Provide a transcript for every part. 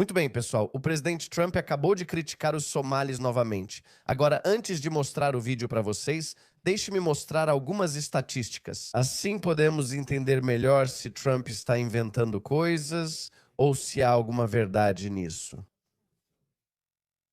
Muito bem, pessoal. O presidente Trump acabou de criticar os somalis novamente. Agora, antes de mostrar o vídeo para vocês, deixe-me mostrar algumas estatísticas. Assim podemos entender melhor se Trump está inventando coisas ou se há alguma verdade nisso.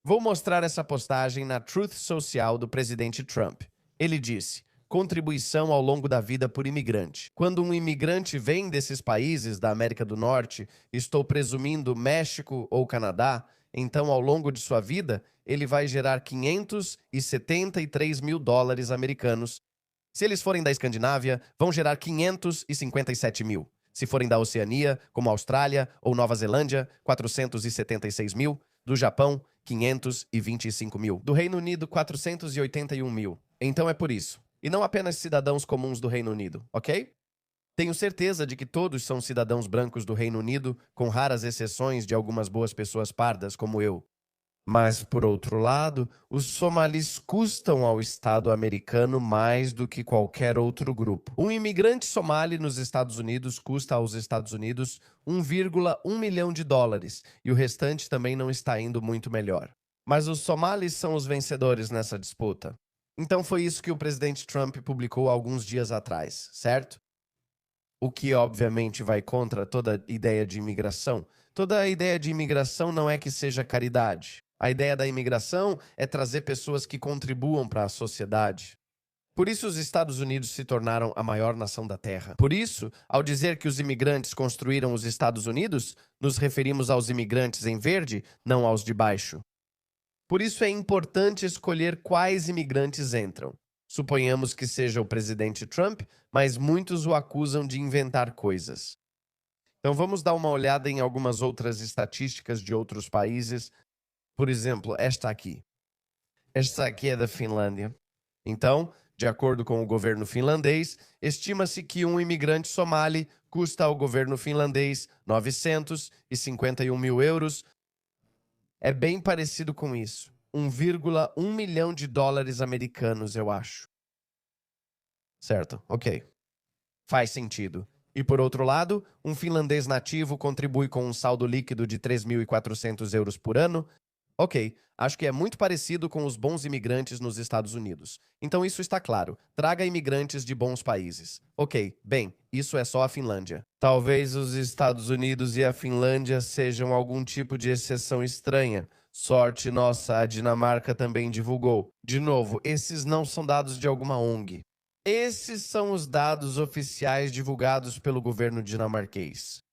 Vou mostrar essa postagem na Truth Social do presidente Trump. Ele disse: contribuição ao longo da vida por imigrante. Quando um imigrante vem desses países da América do Norte, estou presumindo México ou Canadá, então ao longo de sua vida, ele vai gerar 573 mil dólares americanos. Se eles forem da Escandinávia, vão gerar 557 mil. Se forem da Oceania, como Austrália ou Nova Zelândia, 476 mil. Do Japão, 525 mil. Do Reino Unido, 481 mil. Então é por isso. E não apenas cidadãos comuns do Reino Unido, ok? Tenho certeza de que todos são cidadãos brancos do Reino Unido, com raras exceções de algumas boas pessoas pardas como eu. Mas, por outro lado, os somalis custam ao Estado americano mais do que qualquer outro grupo. Um imigrante somali nos Estados Unidos custa aos Estados Unidos 1,1 milhão de dólares, e o restante também não está indo muito melhor. Mas os somalis são os vencedores nessa disputa. Então foi isso que o presidente Trump publicou alguns dias atrás, certo? O que obviamente vai contra toda ideia de imigração. Toda a ideia de imigração não é que seja caridade. A ideia da imigração é trazer pessoas que contribuam para a sociedade. Por isso os Estados Unidos se tornaram a maior nação da Terra. Por isso, ao dizer que os imigrantes construíram os Estados Unidos, nos referimos aos imigrantes em verde, não aos de baixo. Por isso é importante escolher quais imigrantes entram. Suponhamos que seja o presidente Trump, mas muitos o acusam de inventar coisas. Então vamos dar uma olhada em algumas outras estatísticas de outros países. Por exemplo, esta aqui. Esta aqui é da Finlândia. Então, de acordo com o governo finlandês, estima-se que um imigrante somali custa ao governo finlandês 951 mil euros. É bem parecido com isso. 1,1 milhão de dólares americanos, eu acho. Certo, ok. Faz sentido. E por outro lado, um finlandês nativo contribui com um saldo líquido de 3.400 euros por ano. Ok, acho que é muito parecido com os bons imigrantes nos Estados Unidos. Então isso está claro. Traga imigrantes de bons países. Ok, bem, isso é só a Finlândia. Talvez os Estados Unidos e a Finlândia sejam algum tipo de exceção estranha. Sorte nossa, a Dinamarca também divulgou. De novo, esses não são dados de alguma ONG. Esses são os dados oficiais divulgados pelo governo dinamarquês.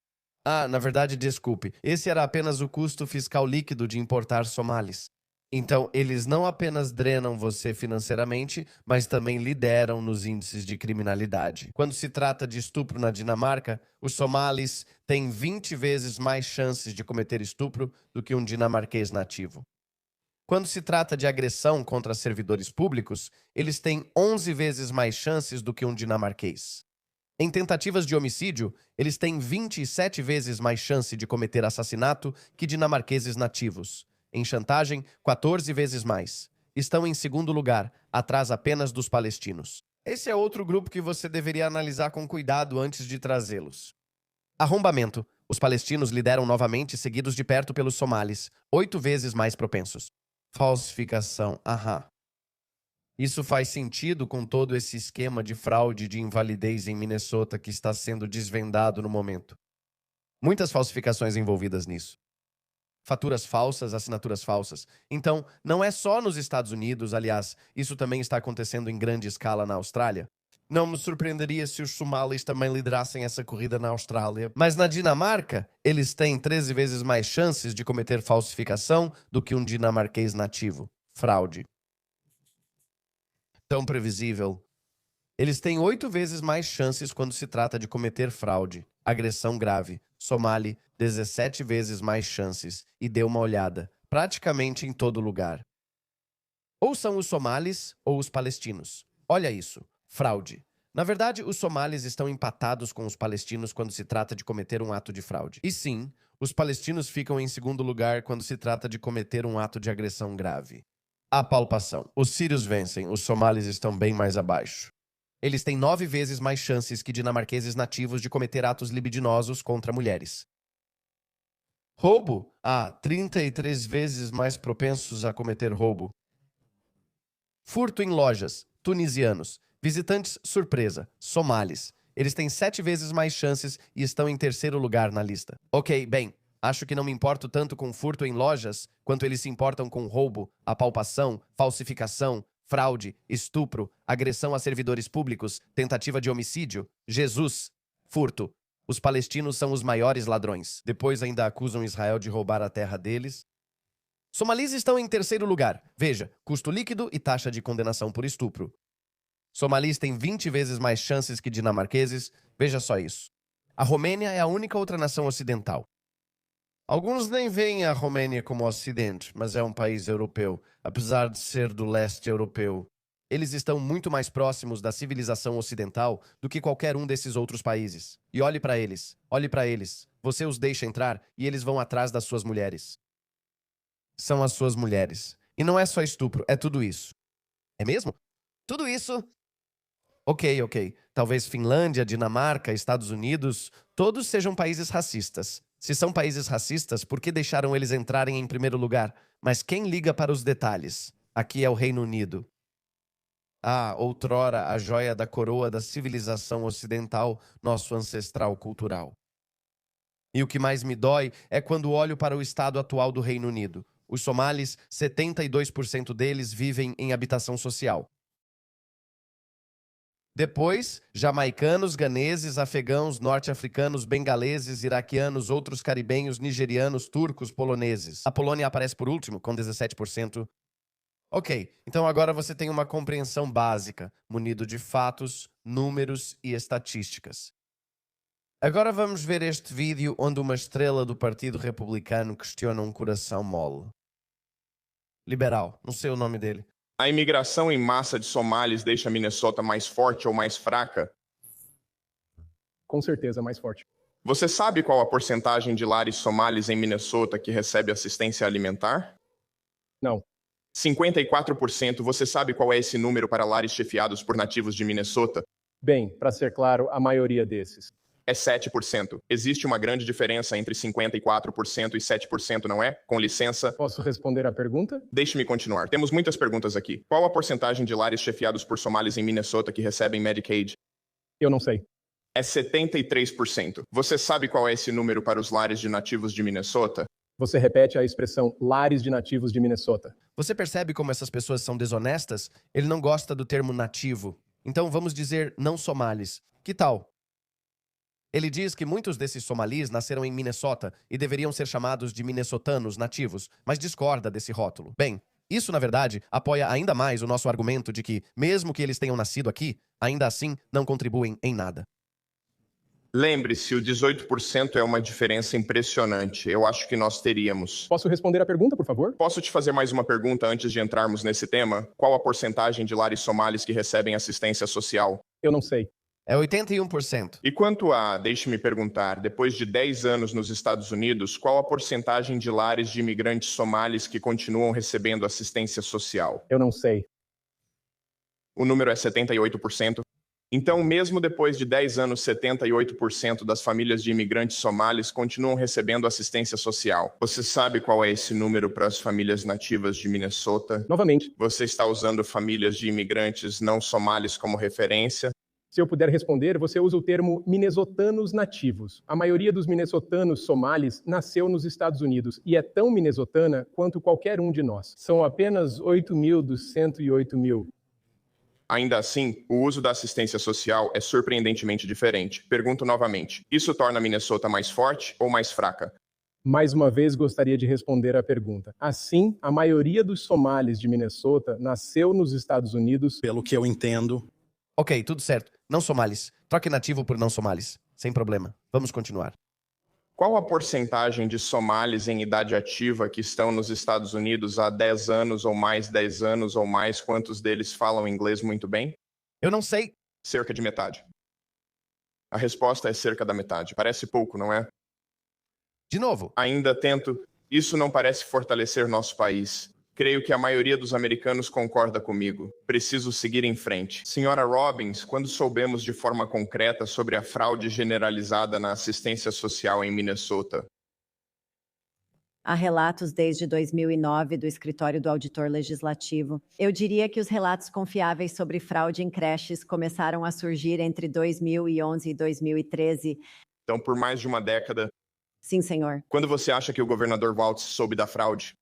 Na verdade, desculpe, esse era apenas o custo fiscal líquido de importar somalis. Então, eles não apenas drenam você financeiramente, mas também lideram nos índices de criminalidade. Quando se trata de estupro na Dinamarca, os somalis têm 20 vezes mais chances de cometer estupro do que um dinamarquês nativo. Quando se trata de agressão contra servidores públicos, eles têm 11 vezes mais chances do que um dinamarquês. Em tentativas de homicídio, eles têm 27 vezes mais chance de cometer assassinato que dinamarqueses nativos. Em chantagem, 14 vezes mais. Estão em segundo lugar, atrás apenas dos palestinos. Esse é outro grupo que você deveria analisar com cuidado antes de trazê-los. Arrombamento. Os palestinos lideram novamente, seguidos de perto pelos somalis, 8 vezes mais propensos. Falsificação. Isso faz sentido com todo esse esquema de fraude de invalidez em Minnesota que está sendo desvendado no momento. Muitas falsificações envolvidas nisso. Faturas falsas, assinaturas falsas. Então, não é só nos Estados Unidos, aliás, isso também está acontecendo em grande escala na Austrália. Não me surpreenderia se os somalis também liderassem essa corrida na Austrália. Mas na Dinamarca, eles têm 13 vezes mais chances de cometer falsificação do que um dinamarquês nativo. Fraude. Tão previsível. Eles têm 8 vezes mais chances quando se trata de cometer fraude. Agressão grave. Somali, 17 vezes mais chances. E dê uma olhada. Praticamente em todo lugar. Ou são os somalis ou os palestinos. Olha isso. Fraude. Na verdade, os somalis estão empatados com os palestinos quando se trata de cometer um ato de fraude. E sim, os palestinos ficam em segundo lugar quando se trata de cometer um ato de agressão grave. A palpação. Os sírios vencem, os somalis estão bem mais abaixo. Eles têm 9 vezes mais chances que dinamarqueses nativos de cometer atos libidinosos contra mulheres. Roubo? 33 vezes mais propensos a cometer roubo. Furto em lojas, tunisianos. Visitantes surpresa, somalis. Eles têm 7 vezes mais chances e estão em terceiro lugar na lista. Ok, bem, acho que não me importo tanto com furto em lojas quanto eles se importam com roubo, apalpação, falsificação, fraude, estupro, agressão a servidores públicos, tentativa de homicídio. Jesus! Furto. Os palestinos são os maiores ladrões. Depois ainda acusam Israel de roubar a terra deles. Somalis estão em terceiro lugar. Veja, custo líquido e taxa de condenação por estupro. Somalis têm 20 vezes mais chances que dinamarqueses. Veja só isso. A Romênia é a única outra nação ocidental. Alguns nem veem a Romênia como ocidente, mas é um país europeu, apesar de ser do leste europeu. Eles estão muito mais próximos da civilização ocidental do que qualquer um desses outros países. E olhe para eles, olhe para eles. Você os deixa entrar e eles vão atrás das suas mulheres. São as suas mulheres. E não é só estupro, é tudo isso. É mesmo? Tudo isso? Ok. Talvez Finlândia, Dinamarca, Estados Unidos, todos sejam países racistas. Se são países racistas, por que deixaram eles entrarem em primeiro lugar? Mas quem liga para os detalhes? Aqui é o Reino Unido. Outrora a joia da coroa da civilização ocidental, nosso ancestral cultural. E o que mais me dói é quando olho para o estado atual do Reino Unido. Os somalis, 72% deles vivem em habitação social. Depois, jamaicanos, ganeses, afegãos, norte-africanos, bengaleses, iraquianos, outros caribenhos, nigerianos, turcos, poloneses. A Polônia aparece por último, com 17%. Ok, então agora você tem uma compreensão básica, munido de fatos, números e estatísticas. Agora vamos ver este vídeo onde uma estrela do Partido Republicano questiona um coração mole. Liberal, não sei o nome dele. A imigração em massa de somalis deixa Minnesota mais forte ou mais fraca? Com certeza, mais forte. Você sabe qual a porcentagem de lares somalis em Minnesota que recebe assistência alimentar? Não. 54%. Você sabe qual é esse número para lares chefiados por nativos de Minnesota? Bem, para ser claro, a maioria desses. É 7%. Existe uma grande diferença entre 54% e 7%, não é? Com licença. Posso responder a pergunta? Deixe-me continuar. Temos muitas perguntas aqui. Qual a porcentagem de lares chefiados por somalis em Minnesota que recebem Medicaid? Eu não sei. É 73%. Você sabe qual é esse número para os lares de nativos de Minnesota? Você repete a expressão lares de nativos de Minnesota. Você percebe como essas pessoas são desonestas? Ele não gosta do termo nativo. Então vamos dizer não somalis. Que tal? Ele diz que muitos desses somalis nasceram em Minnesota e deveriam ser chamados de minnesotanos nativos, mas discorda desse rótulo. Bem, isso, na verdade, apoia ainda mais o nosso argumento de que, mesmo que eles tenham nascido aqui, ainda assim não contribuem em nada. Lembre-se, o 18% é uma diferença impressionante. Eu acho que nós teríamos. Posso responder a pergunta, por favor? Posso te fazer mais uma pergunta antes de entrarmos nesse tema? Qual a porcentagem de lares somalis que recebem assistência social? Eu não sei. É 81%. E quanto a, deixe-me perguntar, depois de 10 anos nos Estados Unidos, qual a porcentagem de lares de imigrantes somalis que continuam recebendo assistência social? Eu não sei. O número é 78%. Então, mesmo depois de 10 anos, 78% das famílias de imigrantes somalis continuam recebendo assistência social. Você sabe qual é esse número para as famílias nativas de Minnesota? Novamente, Você está usando famílias de imigrantes não somalis como referência? se eu puder responder, você usa o termo minnesotanos nativos. A maioria dos minnesotanos somalis nasceu nos Estados Unidos e é tão minnesotana quanto qualquer um de nós. São apenas 8.000 dos 108.000. Ainda assim, o uso da assistência social é surpreendentemente diferente. Pergunto novamente, isso torna Minnesota mais forte ou mais fraca? Mais uma vez, gostaria de responder à pergunta. Assim, a maioria dos somalis de Minnesota nasceu nos Estados Unidos. Pelo que eu entendo. Ok, tudo certo. Não somalis. Troque nativo por não somalis. Sem problema. Vamos continuar. Qual a porcentagem de somalis em idade ativa que estão nos Estados Unidos há 10 anos ou mais, 10 anos ou mais? Quantos deles falam inglês muito bem? Eu não sei. Cerca de metade. A resposta é cerca da metade. Parece pouco, não é? De novo. Ainda tento. Isso não parece fortalecer nosso país. Creio que a maioria dos americanos concorda comigo. Preciso seguir em frente. Senhora Robbins, quando soubemos de forma concreta sobre a fraude generalizada na assistência social em Minnesota? Há relatos desde 2009 do Escritório do Auditor Legislativo. Eu diria que os relatos confiáveis sobre fraude em creches começaram a surgir entre 2011 e 2013. Então, por mais de uma década. Sim, senhor. Quando você acha que o governador Walz soube da fraude?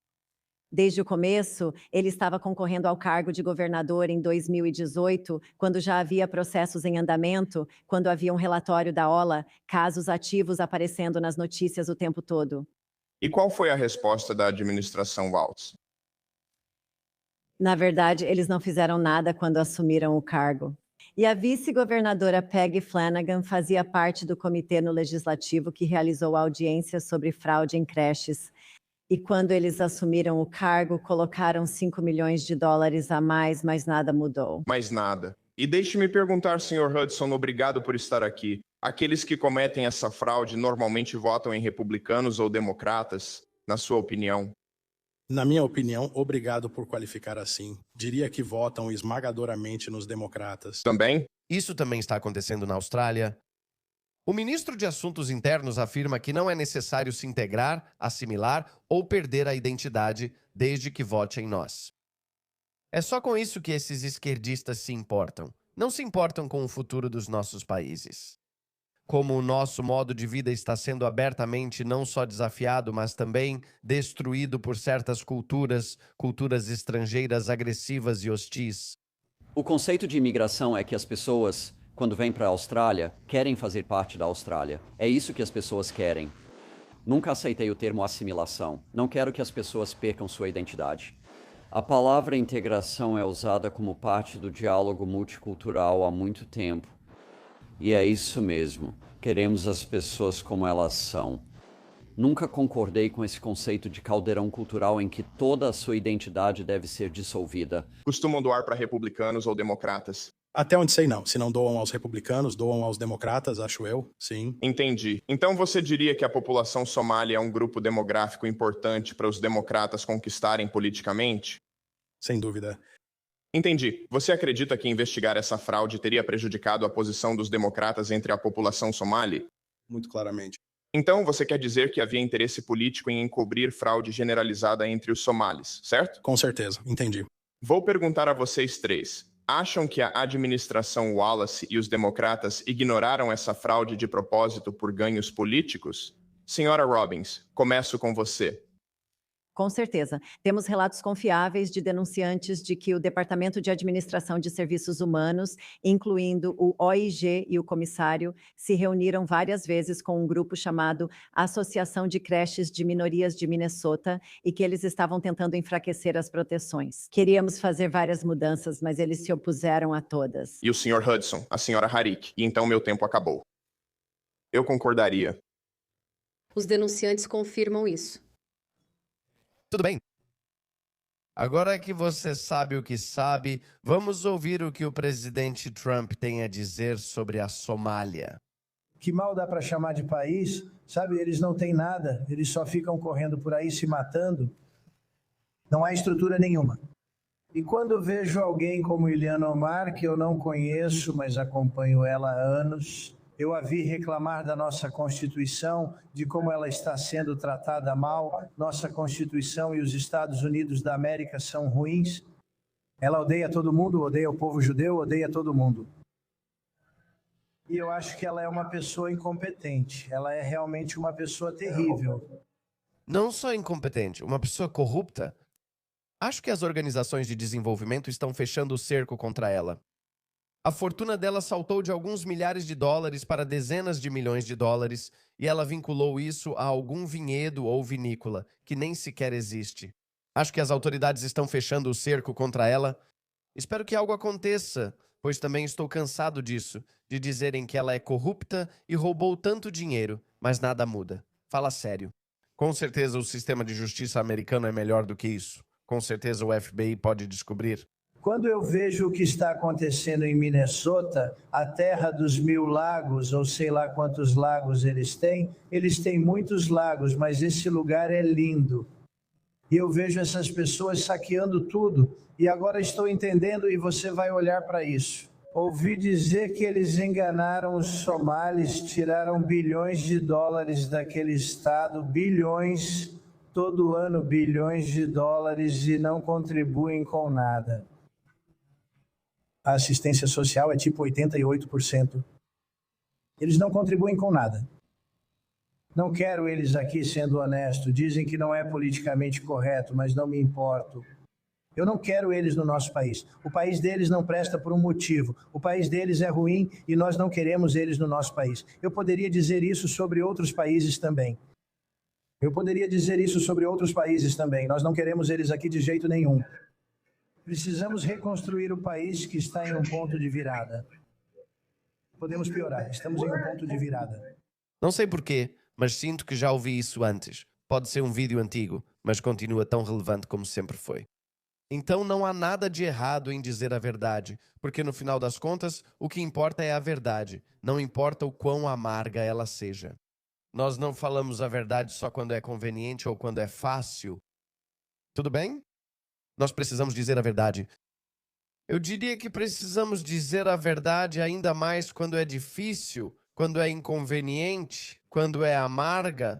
Desde o começo, ele estava concorrendo ao cargo de governador em 2018, quando já havia processos em andamento, quando havia um relatório da OLA, casos ativos aparecendo nas notícias o tempo todo. E qual foi a resposta da administração Walz? Na verdade, eles não fizeram nada quando assumiram o cargo. E a vice-governadora Peggy Flanagan fazia parte do comitê no Legislativo que realizou audiências sobre fraude em creches. E quando eles assumiram o cargo, colocaram $5 milhões a mais, mas nada mudou. Mais nada. E deixe-me perguntar, Sr. Hudson, obrigado por estar aqui. Aqueles que cometem essa fraude normalmente votam em republicanos ou democratas, na sua opinião? Na minha opinião, obrigado por qualificar assim. Diria que votam esmagadoramente nos democratas. Também? Isso também está acontecendo na Austrália. O ministro de Assuntos Internos afirma que não é necessário se integrar, assimilar ou perder a identidade desde que vote em nós. É só com isso que esses esquerdistas se importam. Não se importam com o futuro dos nossos países. Como o nosso modo de vida está sendo abertamente não só desafiado, mas também destruído por certas culturas estrangeiras agressivas e hostis. O conceito de imigração é que as pessoas, quando vêm para a Austrália, querem fazer parte da Austrália. É isso que as pessoas querem. Nunca aceitei o termo assimilação. Não quero que as pessoas percam sua identidade. A palavra integração é usada como parte do diálogo multicultural há muito tempo. E é isso mesmo. Queremos as pessoas como elas são. Nunca concordei com esse conceito de caldeirão cultural em que toda a sua identidade deve ser dissolvida. Costumam doar para republicanos ou democratas? Até onde sei não. Se não doam aos republicanos, doam aos democratas, acho eu, sim. Entendi. Então você diria que a população somália é um grupo demográfico importante para os democratas conquistarem politicamente? Sem dúvida. Entendi. Você acredita que investigar essa fraude teria prejudicado a posição dos democratas entre a população somali? Muito claramente. Então você quer dizer que havia interesse político em encobrir fraude generalizada entre os somalis, certo? Com certeza, entendi. Vou perguntar a vocês três. Acham que a administração Wallace e os democratas ignoraram essa fraude de propósito por ganhos políticos? Senhora Robbins, começo com você. Com certeza. Temos relatos confiáveis de denunciantes de que o Departamento de Administração de Serviços Humanos, incluindo o OIG e o comissário, se reuniram várias vezes com um grupo chamado Associação de Creches de Minorias de Minnesota e que eles estavam tentando enfraquecer as proteções. Queríamos fazer várias mudanças, mas eles se opuseram a todas. E o Sr. Hudson, a Sra. Harik, e então meu tempo acabou. Eu concordaria. Os denunciantes confirmam isso. Tudo bem. Agora que você sabe o que sabe, vamos ouvir o que o presidente Trump tem a dizer sobre a Somália. Que mal dá para chamar de país, sabe? Eles não têm nada, eles só ficam correndo por aí se matando. Não há estrutura nenhuma. E quando vejo alguém como Ilhan Omar, que eu não conheço, mas acompanho ela há anos, eu a vi reclamar da nossa Constituição, de como ela está sendo tratada mal. Nossa Constituição e os Estados Unidos da América são ruins. Ela odeia todo mundo, odeia o povo judeu, odeia todo mundo. E eu acho que ela é uma pessoa incompetente. Ela é realmente uma pessoa terrível. Não só incompetente, uma pessoa corrupta. Acho que as organizações de desenvolvimento estão fechando o cerco contra ela. A fortuna dela saltou de alguns milhares de dólares para dezenas de milhões de dólares e ela vinculou isso a algum vinhedo ou vinícola, que nem sequer existe. Acho que as autoridades estão fechando o cerco contra ela. Espero que algo aconteça, pois também estou cansado disso, de dizerem que ela é corrupta e roubou tanto dinheiro, mas nada muda. Fala sério. Com certeza o sistema de justiça americano é melhor do que isso. Com certeza o FBI pode descobrir. Quando eu vejo o que está acontecendo em Minnesota, a terra dos 1000 lagos, ou sei lá quantos lagos eles têm muitos lagos, mas esse lugar é lindo. E eu vejo essas pessoas saqueando tudo, e agora estou entendendo e você vai olhar para isso. Ouvi dizer que eles enganaram os somalis, tiraram bilhões de dólares daquele estado, bilhões, todo ano bilhões de dólares e não contribuem com nada. A assistência social é tipo 88%. Eles não contribuem com nada. Não quero eles aqui, sendo honesto. Dizem que não é politicamente correto, mas não me importo. Eu não quero eles no nosso país. O país deles não presta por um motivo. O país deles é ruim e nós não queremos eles no nosso país. Eu poderia dizer isso sobre outros países também. Nós não queremos eles aqui de jeito nenhum. Precisamos reconstruir o país que está em um ponto de virada. Podemos piorar. Estamos em um ponto de virada. Não sei porquê, mas sinto que já ouvi isso antes. Pode ser um vídeo antigo, mas continua tão relevante como sempre foi. Então não há nada de errado em dizer a verdade, porque no final das contas, o que importa é a verdade, não importa o quão amarga ela seja. Nós não falamos a verdade só quando é conveniente ou quando é fácil. Tudo bem? Nós precisamos dizer a verdade. Eu diria que precisamos dizer a verdade ainda mais quando é difícil, quando é inconveniente, quando é amarga.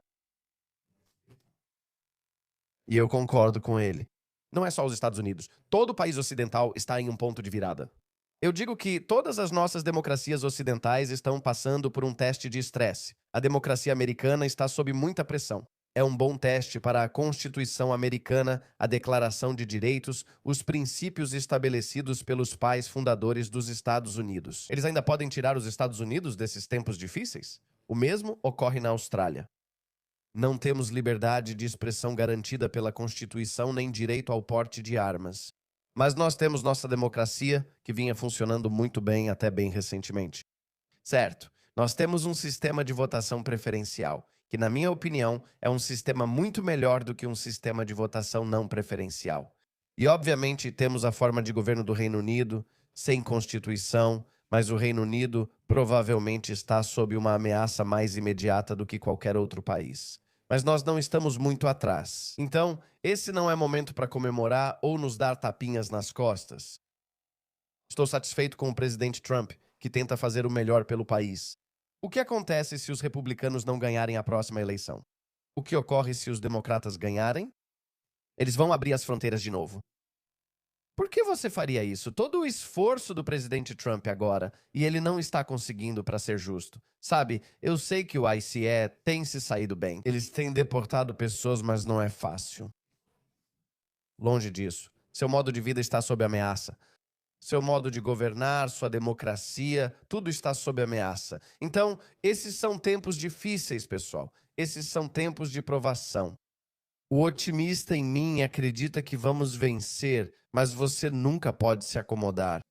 E eu concordo com ele. Não é só os Estados Unidos. Todo o país ocidental está em um ponto de virada. Eu digo que todas as nossas democracias ocidentais estão passando por um teste de estresse. A democracia americana está sob muita pressão. É um bom teste para a Constituição americana, a Declaração de Direitos, os princípios estabelecidos pelos pais fundadores dos Estados Unidos. Eles ainda podem tirar os Estados Unidos desses tempos difíceis? O mesmo ocorre na Austrália. Não temos liberdade de expressão garantida pela Constituição nem direito ao porte de armas. Mas nós temos nossa democracia, que vinha funcionando muito bem até bem recentemente. Certo, nós temos um sistema de votação preferencial, que, na minha opinião, é um sistema muito melhor do que um sistema de votação não preferencial. E, obviamente, temos a forma de governo do Reino Unido, sem Constituição, mas o Reino Unido provavelmente está sob uma ameaça mais imediata do que qualquer outro país. Mas nós não estamos muito atrás. Então, esse não é momento para comemorar ou nos dar tapinhas nas costas. Estou satisfeito com o presidente Trump, que tenta fazer o melhor pelo país. O que acontece se os republicanos não ganharem a próxima eleição? O que ocorre se os democratas ganharem? Eles vão abrir as fronteiras de novo. Por que você faria isso? Todo o esforço do presidente Trump agora, e ele não está conseguindo, para ser justo. Sabe, eu sei que o ICE tem se saído bem. Eles têm deportado pessoas, mas não é fácil. Longe disso. Seu modo de vida está sob ameaça. Seu modo de governar, sua democracia, tudo está sob ameaça. Então, esses são tempos difíceis, pessoal. Esses são tempos de provação. O otimista em mim acredita que vamos vencer, mas você nunca pode se acomodar.